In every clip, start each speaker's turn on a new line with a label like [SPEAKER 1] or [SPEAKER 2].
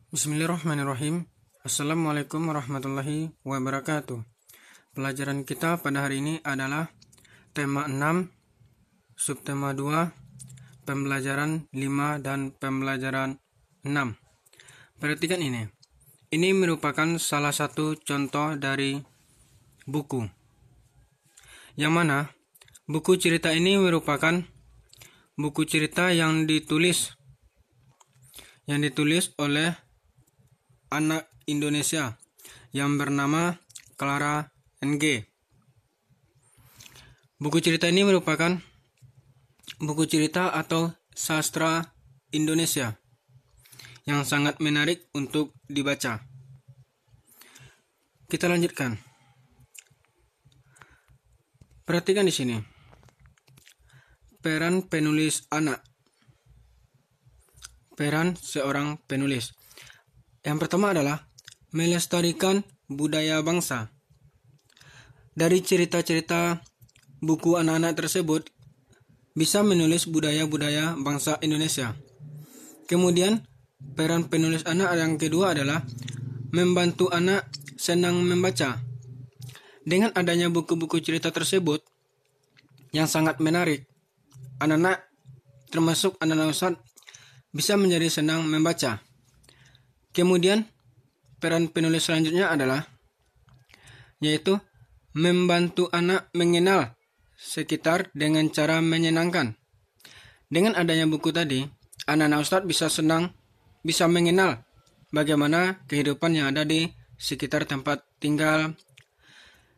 [SPEAKER 1] Bismillahirrahmanirrahim. Assalamualaikum warahmatullahi wabarakatuh. Pelajaran kita pada hari ini adalah tema 6, subtema 2, pembelajaran 5 dan pembelajaran 6. Perhatikan ini. Ini merupakan salah satu contoh dari buku. Yang mana buku cerita ini merupakan buku cerita yang ditulis oleh anak Indonesia yang bernama Clara NG. Buku cerita ini merupakan buku cerita atau sastra Indonesia yang sangat menarik untuk dibaca. Kita lanjutkan. Perhatikan di sini. Peran penulis anak. Peran seorang penulis. Yang pertama adalah melestarikan budaya bangsa. Dari cerita-cerita buku anak-anak tersebut bisa menulis budaya-budaya bangsa Indonesia. Kemudian peran penulis anak yang kedua adalah membantu anak senang membaca. Dengan adanya buku-buku cerita tersebut yang sangat menarik, anak-anak termasuk anak-anak ustadz bisa menjadi senang membaca. Kemudian peran penulis selanjutnya adalah yaitu membantu anak mengenal sekitar dengan cara menyenangkan. Dengan adanya buku tadi, anak-anak ustadz bisa mengenal bagaimana kehidupan yang ada di sekitar tempat tinggal.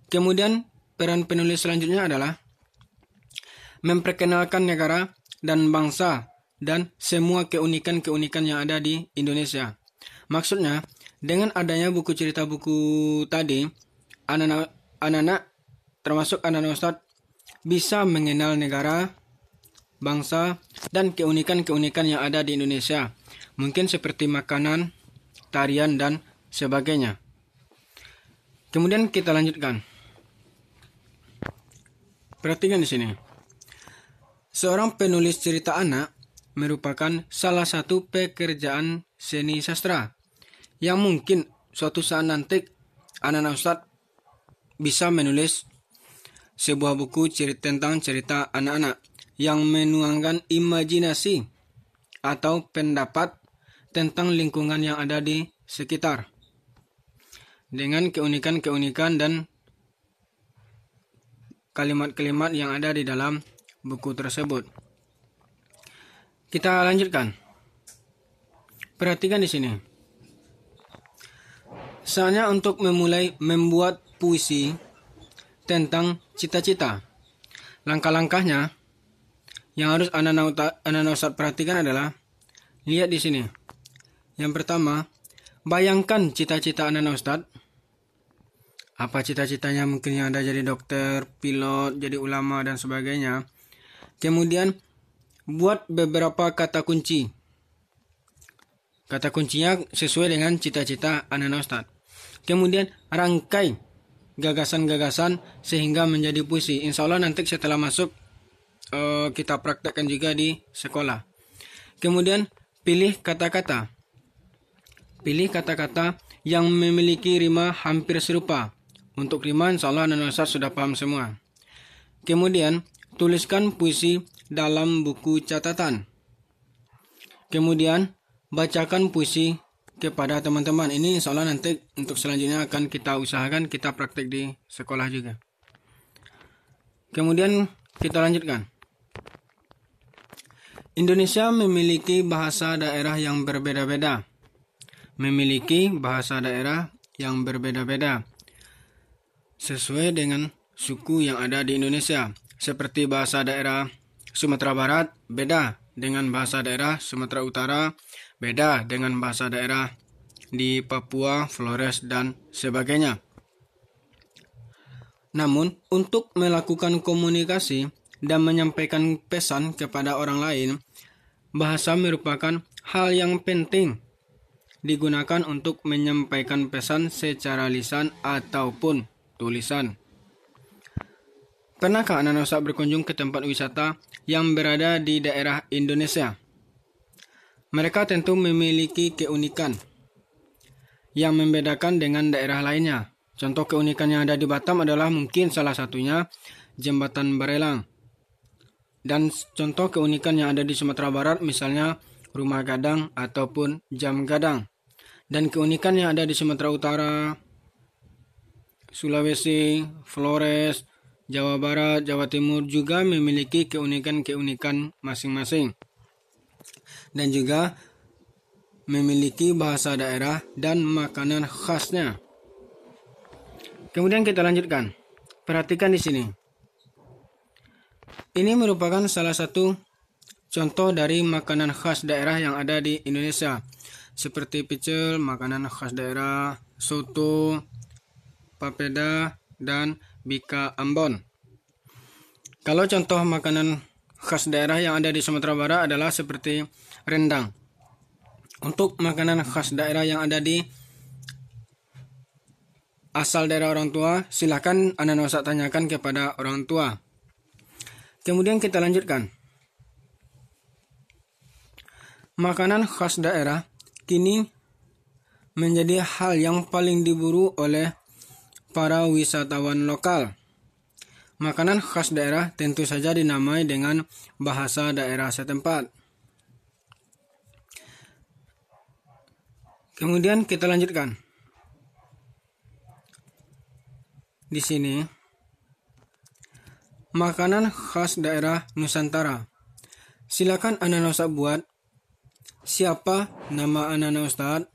[SPEAKER 1] Kemudian peran penulis selanjutnya adalah memperkenalkan negara dan bangsa dan semua keunikan-keunikan yang ada di Indonesia. Maksudnya, dengan adanya buku cerita buku tadi, anak-anak termasuk anak-anak ustadz bisa mengenal negara, bangsa, dan keunikan-keunikan yang ada di Indonesia. Mungkin seperti makanan, tarian, dan sebagainya. Kemudian kita lanjutkan. Perhatikan di sini. Seorang penulis cerita anak merupakan salah satu pekerjaan seni sastra yang mungkin suatu saat nanti anak-anak ustadz bisa menulis sebuah buku tentang cerita anak-anak yang menuangkan imajinasi atau pendapat tentang lingkungan yang ada di sekitar dengan keunikan-keunikan dan kalimat-kalimat yang ada di dalam buku tersebut. Kita lanjutkan. Perhatikan di sini. Saatnya untuk memulai membuat puisi tentang cita-cita. Langkah-langkahnya yang harus anak-anak ustadz perhatikan adalah lihat di sini. Yang pertama, bayangkan cita-cita anak-anak ustadz. Apa cita-citanya? Mungkin yang ada jadi dokter, pilot, jadi ulama, dan sebagainya. Kemudian, buat beberapa kata kunci. Kata kuncinya sesuai dengan cita-cita anak-anak ustadz. Kemudian, rangkai gagasan-gagasan sehingga menjadi puisi. Insya Allah nanti setelah masuk, kita praktekkan juga di sekolah. Kemudian, pilih kata-kata. Pilih kata-kata yang memiliki rima hampir serupa. Untuk rima, insya Allah anak-anak ustadz sudah paham semua. Kemudian, tuliskan puisi dalam buku catatan. Kemudian, bacakan puisi kepada teman-teman. Ini insya Allah nanti untuk selanjutnya akan kita usahakan kita praktek di sekolah juga. Kemudian, kita lanjutkan. Indonesia memiliki bahasa daerah yang berbeda-beda. Sesuai dengan suku yang ada di Indonesia. Seperti bahasa daerah Sumatera Barat beda dengan bahasa daerah Sumatera Utara, beda dengan bahasa daerah di Papua, Flores, dan sebagainya. Namun, untuk melakukan komunikasi dan menyampaikan pesan kepada orang lain, bahasa merupakan hal yang penting digunakan untuk menyampaikan pesan secara lisan ataupun tulisan. Pernahkah anak-anak ustadz berkunjung ke tempat wisata yang berada di daerah Indonesia? Mereka tentu memiliki keunikan. yang membedakan dengan daerah lainnya. Contoh keunikan yang ada di Batam adalah mungkin salah satunya Jembatan Barelang. Dan contoh keunikan yang ada di Sumatera Barat misalnya Rumah Gadang ataupun Jam Gadang. Dan keunikan yang ada di Sumatera Utara, Sulawesi, Flores, Jawa Barat, Jawa Timur juga memiliki keunikan-keunikan masing-masing. Dan juga memiliki bahasa daerah dan makanan khasnya. Kemudian kita lanjutkan. Perhatikan di sini. Ini merupakan salah satu contoh dari makanan khas daerah yang ada di Indonesia. Seperti pecel, makanan khas daerah, soto, papeda, dan bika Ambon. Kalau contoh makanan khas daerah yang ada di Sumatera Barat adalah seperti rendang. Untuk makanan khas daerah yang ada di asal daerah orang tua, silakan Anda usah tanyakan kepada orang tua. Kemudian kita lanjutkan. Makanan khas daerah kini menjadi hal yang paling diburu oleh para wisatawan lokal. Makanan khas daerah tentu saja dinamai dengan bahasa daerah setempat. Kemudian kita lanjutkan. Di sini, makanan khas daerah Nusantara. Silakan Anda usah buat siapa nama Anda Ustadz.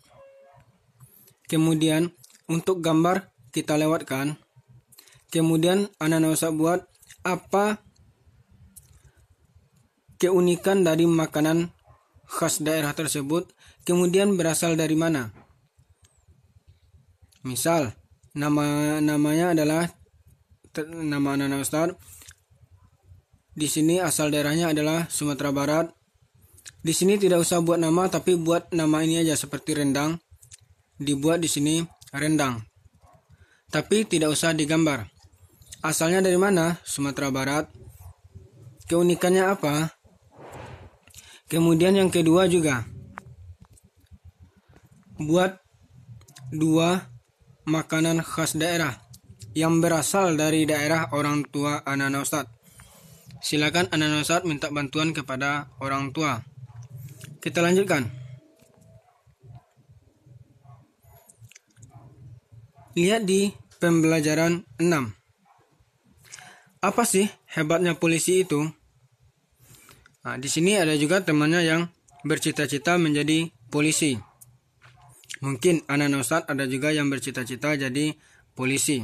[SPEAKER 1] Kemudian untuk gambar kita lewatkan. Kemudian Anda usah buat apa keunikan dari makanan khas daerah tersebut. Kemudian berasal dari mana? Misal, namanya adalah nama Nana Ustadz. Di sini asal daerahnya adalah Sumatera Barat. Di sini tidak usah buat nama, tapi buat nama ini aja seperti rendang. Dibuat di sini rendang. Tapi tidak usah digambar. Asalnya dari mana? Sumatera Barat. Keunikannya apa? Kemudian yang kedua juga. Buat 2 makanan khas daerah yang berasal dari daerah orang tua anak Ustadz. Silakan anak Ustadz minta bantuan kepada orang tua. Kita lanjutkan. Lihat di pembelajaran 6. Apa sih hebatnya polisi itu? Nah, di sini ada juga temannya yang bercita-cita menjadi polisi. Mungkin anak Ustadz ada juga yang bercita-cita jadi polisi.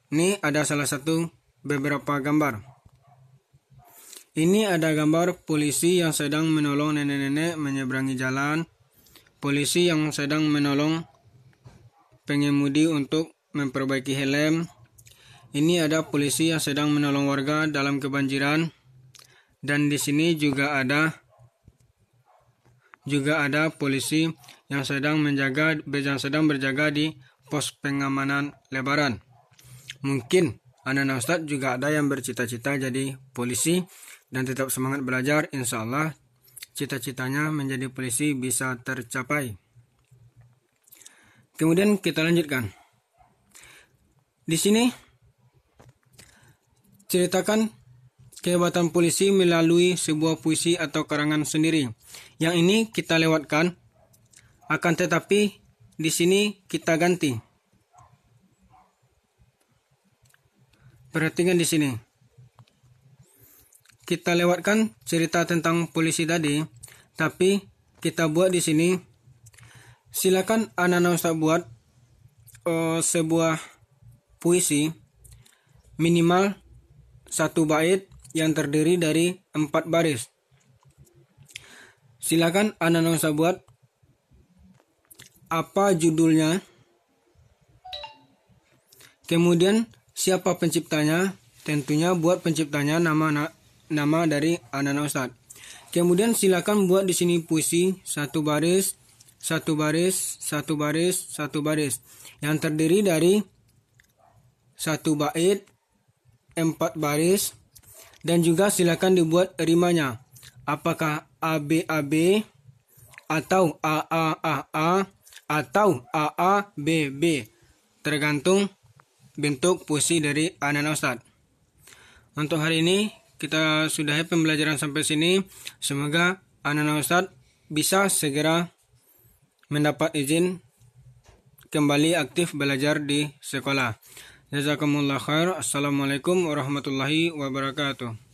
[SPEAKER 1] Ini ada salah satu beberapa gambar. Ini ada gambar polisi yang sedang menolong nenek-nenek menyeberangi jalan. Polisi yang sedang menolong pengemudi untuk memperbaiki helm. Ini ada polisi yang sedang menolong warga dalam kebanjiran. Dan di sini juga ada polisi yang sedang berjaga di pos pengamanan Lebaran. Mungkin anak Ustadz juga ada yang bercita-cita jadi polisi dan tetap semangat belajar. Insya Allah cita-citanya menjadi polisi bisa tercapai. Kemudian kita lanjutkan. Di sini ceritakan kehebatan polisi melalui sebuah puisi atau karangan sendiri. Yang ini kita lewatkan, akan tetapi di sini kita ganti. Perhatikan di sini. Kita lewatkan cerita tentang polisi tadi, tapi kita buat di sini. Silakan anak Ustadz buat sebuah puisi minimal 1 bait yang terdiri dari 4 baris. Silakan Anda usah buat apa judulnya. Kemudian siapa penciptanya? Tentunya buat penciptanya nama dari Anda Ustadz. Kemudian silakan buat di sini puisi 1 baris, 1 baris, 1 baris, 1 baris yang terdiri dari 1 bait, 4 baris. Dan juga silakan dibuat rimanya. Apakah ABAB atau A atau B. Tergantung bentuk puisi dari anak-anak Ustadz. Untuk hari ini kita sudahi pembelajaran sampai sini. Semoga anak-anak Ustadz bisa segera mendapat izin kembali aktif belajar di sekolah. Jazakumullah khair. Assalamualaikum warahmatullahi wabarakatuh.